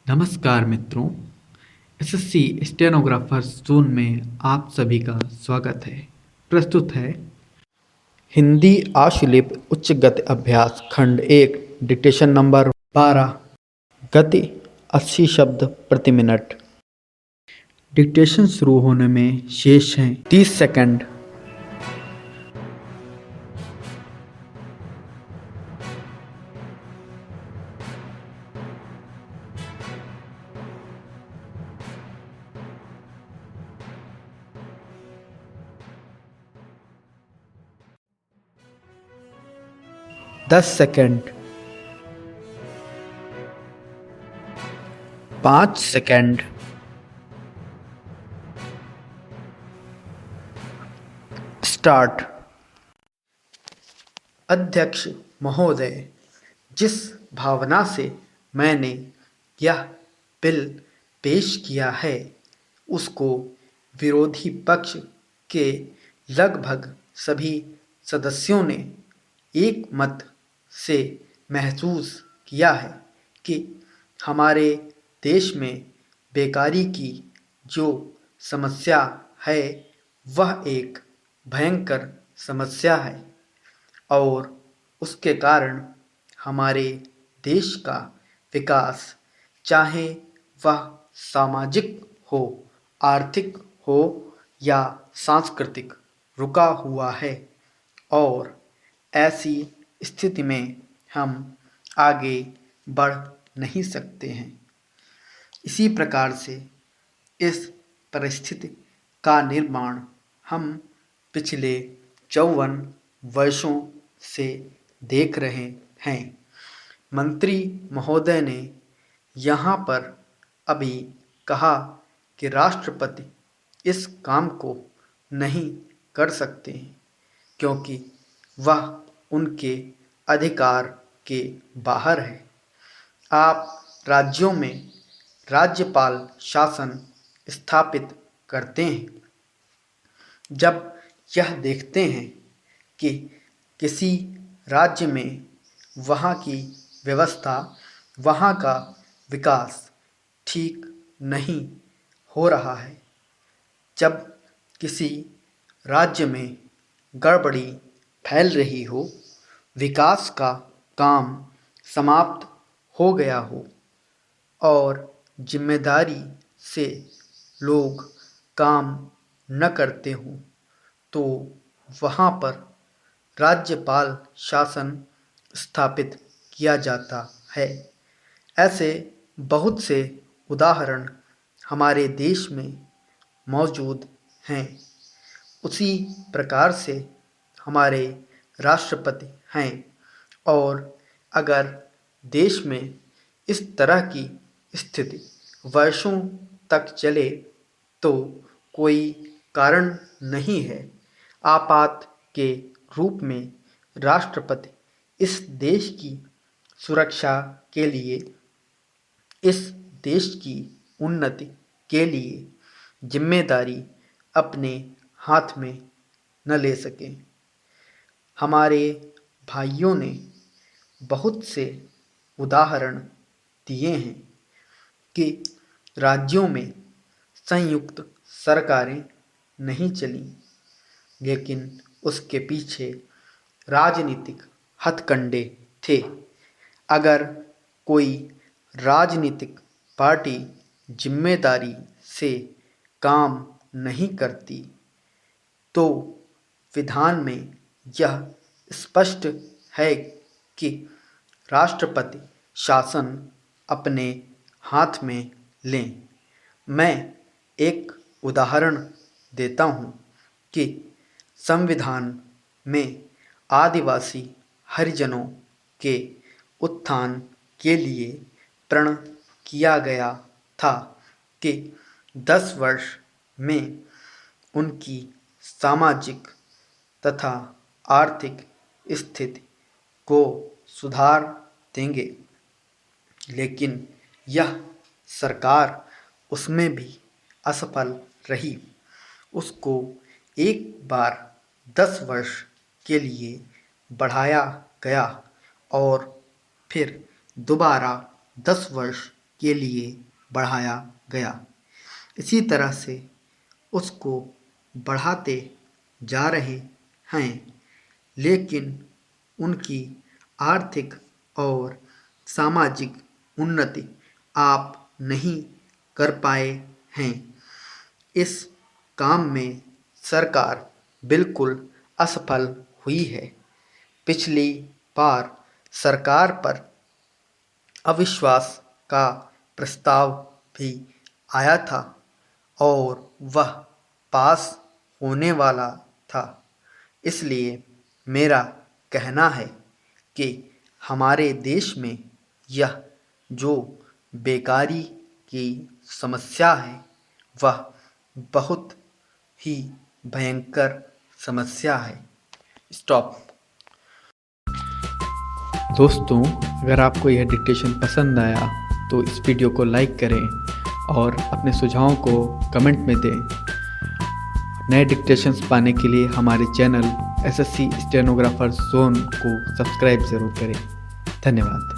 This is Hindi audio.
नमस्कार मित्रों, एसएससी स्टेनोग्राफर्स जोन में आप सभी का स्वागत है। प्रस्तुत है हिंदी आशुलिप उच्च गति अभ्यास खंड 1 डिक्टेशन नंबर 12 गति 80 शब्द प्रति मिनट। डिक्टेशन शुरू होने में शेष हैं 30 सेकंड। दस सेकंड, 5 सेकंड, स्टार्ट। अध्यक्ष महोदय, जिस भावना से मैंने यह बिल पेश किया है उसको विरोधी पक्ष के लगभग सभी सदस्यों ने एक मत से महसूस किया है कि हमारे देश में बेकारी की जो समस्या है वह एक भयंकर समस्या है और उसके कारण हमारे देश का विकास, चाहे वह सामाजिक हो, आर्थिक हो या सांस्कृतिक, रुका हुआ है और ऐसी स्थिति में हम आगे बढ़ नहीं सकते हैं। इसी प्रकार से इस परिस्थिति का निर्माण हम पिछले 54 वर्षों से देख रहे हैं। मंत्री महोदय ने यहाँ पर अभी कहा कि राष्ट्रपति इस काम को नहीं कर सकते हैं क्योंकि वह उनके अधिकार के बाहर है। आप राज्यों में राज्यपाल शासन स्थापित करते हैं। जब यह देखते हैं कि किसी राज्य में वहाँ की व्यवस्था, वहाँ का विकास ठीक नहीं हो रहा है, जब किसी राज्य में गड़बड़ी फैल रही हो, विकास का काम समाप्त हो गया हो और जिम्मेदारी से लोग काम न करते हों, तो वहाँ पर राज्यपाल शासन स्थापित किया जाता है। ऐसे बहुत से उदाहरण हमारे देश में मौजूद हैं। उसी प्रकार से हमारे राष्ट्रपति हैं और अगर देश में इस तरह की स्थिति वर्षों तक चले तो कोई कारण नहीं है आपात के रूप में राष्ट्रपति इस देश की सुरक्षा के लिए, इस देश की उन्नति के लिए जिम्मेदारी अपने हाथ में न ले सकें। हमारे भाइयों ने बहुत से उदाहरण दिए हैं कि राज्यों में संयुक्त सरकारें नहीं चलीं, लेकिन उसके पीछे राजनीतिक हथकंडे थे। अगर कोई राजनीतिक पार्टी जिम्मेदारी से काम नहीं करती तो विधान में यह स्पष्ट है कि राष्ट्रपति शासन अपने हाथ में लें। मैं एक उदाहरण देता हूँ कि संविधान में आदिवासी हरिजनों के उत्थान के लिए प्रण किया गया था कि 10 वर्ष में उनकी सामाजिक तथा आर्थिक स्थिति को सुधार देंगे, लेकिन यह सरकार उसमें भी असफल रही। उसको एक बार 10 वर्ष के लिए बढ़ाया गया और फिर दोबारा 10 वर्ष के लिए बढ़ाया गया। इसी तरह से उसको बढ़ाते जा रहे हैं, लेकिन उनकी आर्थिक और सामाजिक उन्नति आप नहीं कर पाए हैं। इस काम में सरकार बिल्कुल असफल हुई है। पिछली बार सरकार पर अविश्वास का प्रस्ताव भी आया था और वह पास होने वाला था। इसलिए मेरा कहना है कि हमारे देश में यह जो बेकारी की समस्या है वह बहुत ही भयंकर समस्या है। स्टॉप। दोस्तों, अगर आपको यह डिक्टेशन पसंद आया तो इस वीडियो को लाइक करें और अपने सुझावों को कमेंट में दें। नए डिक्टेशंस पाने के लिए हमारे चैनल एसएससी स्टेनोग्राफर जोन को सब्सक्राइब ज़रूर करें। धन्यवाद।